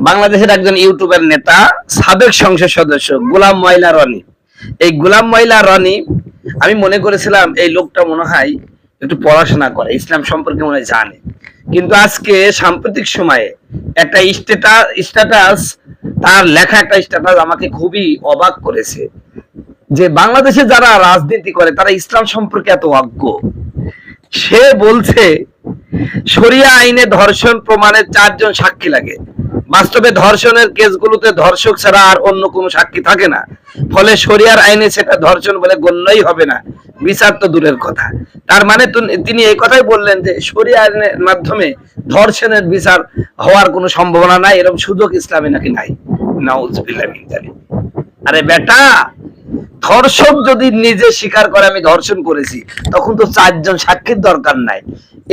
বাংলাদেশের একজন ইউটিউবের নেতা, সাবেক সংসদ সদস্য গোলাম ময়লা রনি। এই গোলাম ময়লা রনি, আমি মনে করেছিলাম এই লোকটা মনে হয় একটু পড়াশোনা করে, ইসলাম সম্পর্কে মনে হয় জানে। কিন্তু আজকে সাম্প্রতিক সময়ে একটা স্ট্যাটাস, তার লেখা একটা স্ট্যাটাস আমাকে খুবই অবাক করেছে, যে বাংলাদেশে যারা রাজনীতি করে তারা ইসলাম সম্পর্কে এত অজ্ঞ। সে বলছে শরিয়া আইনে ধর্ষণ প্রমাণে 4 জন সাক্ষী লাগে। বাস্তবে ধর্ষণের কেসগুলোতে ধর্ষক ছাড়া আর অন্য কোনো সাক্ষী থাকে না, ফলে শরিয়ার আইনে সেটা ধর্ষণ বলে গণ্যই হবে না, বিচার তো দূরের কথা। তার মানে তিনি এই কথাই বললেন যে শরিয়া আইনের মাধ্যমে ধর্ষণের বিচার হওয়ার কোনো সম্ভাবনা নাই, এরকম সুযোগ ইসলামে নাকি নাই। নাউজুবিল্লাহ মিন যালিক। আরে বেটা, ধর্ষক যদি নিজে স্বীকার করে আমি ধর্ষণ করেছি, তখন তো 4 জন সাক্ষীর দরকার নাই।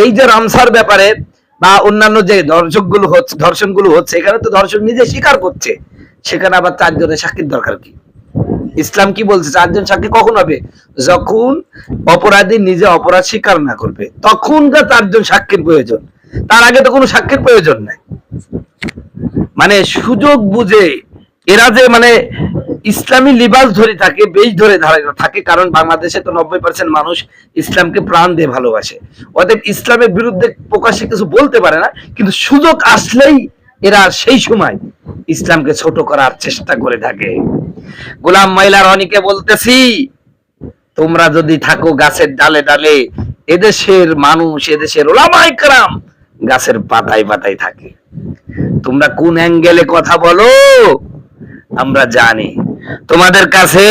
এই যে রামসার ব্যাপারে বা অন্যান্য যে ধর্ষণগুলো হচ্ছে, এখানে তো ধর্ষক নিজে স্বীকার করছে, সেখানে আবার 4 জনের সাক্ষীর দরকার কি? ইসলাম কি বলছে? 4 জন সাক্ষী কখন হবে? যখন অপরাধী নিজে অপরাধ স্বীকার না করবে, তখন 4 জন সাক্ষীর প্রয়োজন। তার আগে তো কোনো সাক্ষীর প্রয়োজন নাই। মানে সুযোগ বুঝে এরা যে মানে ইসলামী লিবাস ধরে থাকে, বেশ ধরে থাকে, কারণ বাংলাদেশে তো 90% মানুষ ইসলামকে প্রাণ দিয়ে ভালোবাসে। অতএব ইসলামের বিরুদ্ধে প্রকাশ্যে কিছু বলতে পারে না, কিন্তু সুযোগ আসলেই এরা সেই সময় ইসলামকে ছোট করার চেষ্টা করে থাকে। গোলাম ময়লা রনিকে বলতেছি, তোমরা যদি থাকো গাছের ডালে ডালে, এদেশের মানুষ, এদেশের ওলামায়ে কেরাম গাছের পাতায় পাতায় থাকে। তোমরা কোন অ্যাঙ্গেলে কথা বলো আমরা জানি। তোমাদের কাছে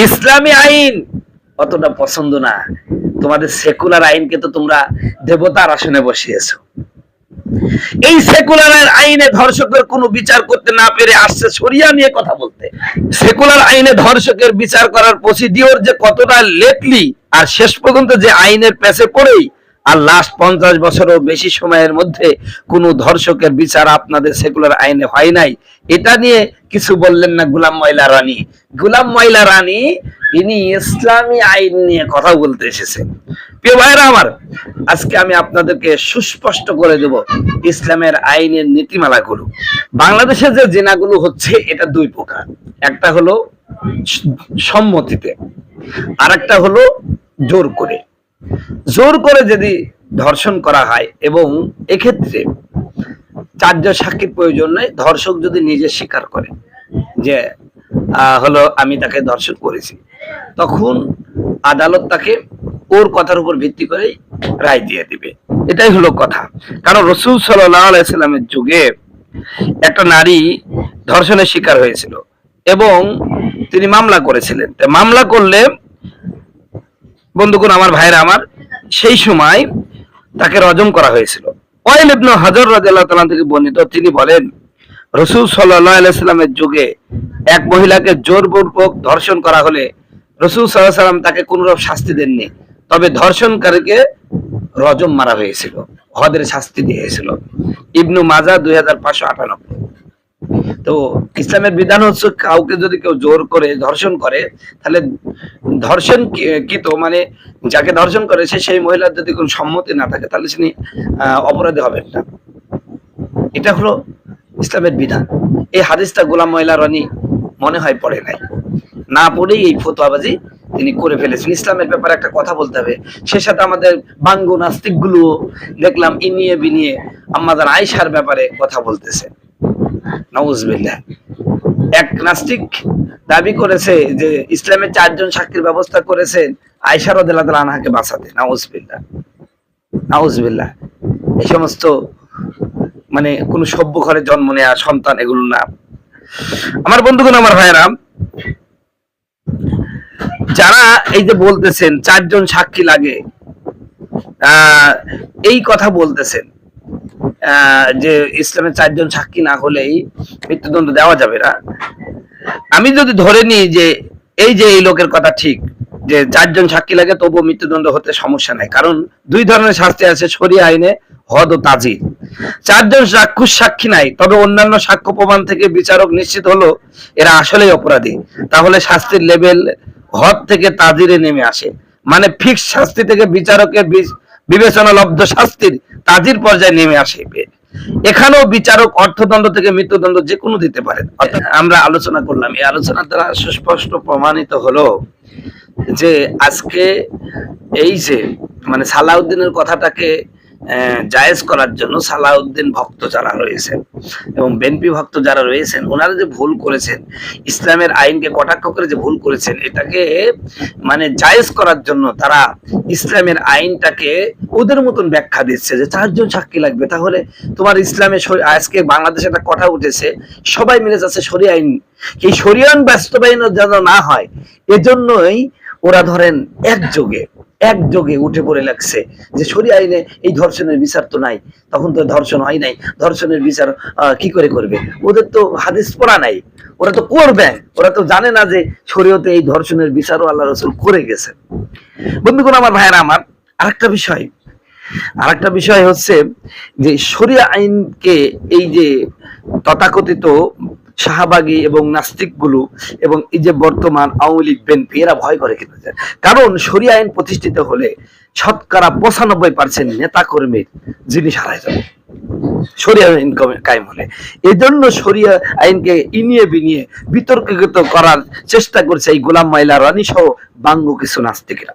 ইসলামী আইন অতটা পছন্দ না, তোমাদের সেকুলার আইনকে তো তোমরা দেবতার আসনে বসিয়েছো। এই সেকুলার আইনে ধর্ষকের কোনো বিচার করতে না পেরে আসছে শরিয়া নিয়ে কথা বলতে। সেকুলার আইনে ধর্ষকের বিচার করার প্রসিডিওর যে কতটা লেটলি, আর শেষ পর্যন্ত যে আইনের পেছে পড়েই আর লাস্ট 50 বছরও বেশি সময়ের মধ্যে কোনো ধর্ষকের বিচার আপনাদের সেকুলার আইনে হয় নাই, এটা নিয়ে কিছু বললেন না গোলাম ময়লা রানী। গোলাম ময়লা রানী তিনি ইসলামী আইন নিয়ে কথা বলতে এসেছেন। প্রিয় ভাইরা আমার, আজকে আমি আপনাদেরকে সুস্পষ্ট করে দেব ইসলামের আইনের নীতিমালাগুলো। বাংলাদেশে যে জিনাগুলো হচ্ছে এটা 2 প্রকার। একটা হলো সম্মতিতে, আর একটা হলো জোর করে। জোর করে যদি ধর্ষণ করা হয়, এবং এক্ষেত্রে 4 জন সাক্ষীর প্রয়োজন নেই, ধর্ষক যদি নিজে স্বীকার করে যে হলো আমি তাকে ধর্ষণ করেছি, তখন আদালত তাকে ওর কথার উপর ভিত্তি করে রায় দিয়ে দিবে। এটাই হলো কথা। কারণ রাসূল সাল্লাল্লাহু আলাইহি সাল্লামের যুগে একটা নারী ধর্ষণের শিকার হয়েছিল এবং তিনি মামলা করেছিলেন। মামলা করলে বন্ধুগণ, আমার ভাইরা আমার, সেই সময় তাকে রজম করা হয়েছিল। ওয়াইল ইবনে হাজর রাদিয়াল্লাহু তাআলা থেকে বর্ণিত, তিনি বলেন রাসূল সাল্লাল্লাহু আলাইহি সাল্লামের যুগে এক মহিলাকে জোরপূর্বক ধর্ষণ করা হলে রাসূল সাল্লাল্লাহু আলাইহি সাল্লাম তাকে কোনরূপ শাস্তি দেননি, তবে ধর্ষণকারীকে রজম মারা হয়েছিল, হদের শাস্তি দিয়েছিল। ইবনু মাজাহ 2598। তো ইসলামের বিধান হচ্ছে কাউকে যদি কেউ জোর করে ধর্ষণ করে, তাহলে ধর্ষণ কি তো মানে যাকে ধর্ষণ করে সেই মহিলার যদি কোনো সম্মতি না থাকে, তাহলে তিনি অপরাধী হবেন না। এটা হলো ইসলামের বিধান। এই হাদিসটা গোলাম ময়লা রনি মনে হয় পড়ে নাই, না পড়েই এই ফতোয়াবাজি তিনি করে ফেলেছেন। ইসলামের ব্যাপারে একটা কথা বলতে হবে, সে সাথে আমাদের বাঙ্গু নাস্তিক গুলো দেখলাম ইনিয়ে বিনিয়ে আম্মাজান আয়েশার ব্যাপারে কথা বলতেছে। নাউজুবিল্লাহ। এক নাস্তিক দাবি করেছে যে ইসলামে 4 জন সাক্ষীর ব্যবস্থা করেছেন আয়েশা রাদিয়াল্লাহু তাআলা আনহাকে বাঁচাতে। নাউজুবিল্লাহ, নাউজুবিল্লাহ। এই সমস্ত মানে কোন সভ্য ঘরে জন্ম নেওয়া সন্তান এগুলো না। আমার বন্ধুগণ, আমার ভাইরা, যারা এই যে বলতেছেন 4 জন সাক্ষী লাগে, এই কথা বলতেছেন যে ইসলামে 4 জন সাক্ষী না হলেই মৃত্যুদণ্ড দেওয়া যাবে না, আমি যদি ধরে নিই যে এই লোকের কথা ঠিক, যে 4 জন সাক্ষী লাগে তবুও মৃত্যুদণ্ড হতে সমস্যা নাই, কারণ 2 ধরনের শাস্তি আছে শরিয়া আইনে, হদ ও তাজির। 4 জন চাক্ষুষ সাক্ষী নাই, তবে অন্যান্য সাক্ষ্য প্রমাণ থেকে বিচারক নিশ্চিত হলো এরা আসলেই অপরাধী, তাহলে শাস্তির লেভেল হদ থেকে তাজিরে নেমে আসে। মানে ফিক্স শাস্তি থেকে বিচারকের বিবেচনা লব্ধ শাস্তির তাজির পর্যায়ে নেমে আসে। এখানেও বিচারক অর্থদণ্ড থেকে মৃত্যুদণ্ড যে কোনো দিতে পারেন। আমরা আলোচনা করলাম, এই আলোচনার দ্বারা সুস্পষ্ট প্রমাণিত হলো যে আজকে এই যে মানে সালাউদ্দিনের কথাটাকে জায়েজ করার জন্য সালাউদ্দিন ভক্ত যারা রয়েছেন এবং বিএনপি ভক্ত যারা রয়েছেন, ওনারা যে ভুল করেছেন, ইসলামের আইনকে কটাক্ষ করে যে ভুল করেছেন, এটাকে মানে জায়েজ করার জন্য তারা ইসলামের আইনটাকে ওদের মতন ব্যাখ্যা দিচ্ছে যে 4 জন সাক্ষী লাগবে। তাহলে তোমার ইসলামে আজকে বাংলাদেশে একটা কথা উঠেছে, সবাই মিলে যাচ্ছে শরিয়া আইন, এই শরিয়া আইন বাস্তবায়ন যেন না হয়, এজন্যই ওরা ধরেন একযোগে উঠে পড়ে লাগছে যে শরিয়া আইনে এই ধর্ষণের বিচার তো নাই, তখন তো ধর্ষণ হয় নাই, ধর্ষণের বিচার কি করে করবে, ওদের তো হাদিস পড়া নাই, ওরা তো করবে, ওরা তো জানে না যে শরীয়তে এই ধর্ষণের বিচারও আল্লাহ রাসূল করে গেছে। বন্ধুগণ, আমার ভাইয়েরা আমার, আরেকটা বিষয় হচ্ছে যে শরিয়া আইনকে এই যে তথাকথিত শাহবাগী এবং নাস্তিক গুলো এবং এই যে বর্তমান আওয়ামী লীগ বিএনপি এরা ভয় করে কিনা, কারণ শরিয়া আইন প্রতিষ্ঠিত হলে শতকরা 95% নেতা কর্মীর জিনিস হারায় যাবে শরিয়া আইন কায়েম হলে। এই জন্য শরিয়া আইনকে ইনিয়ে বিনিয়ে বিতর্কিত করার চেষ্টা করছে এই গোলাম মাইলা রানী সহ বাঙ্গু কিছু নাস্তিকরা।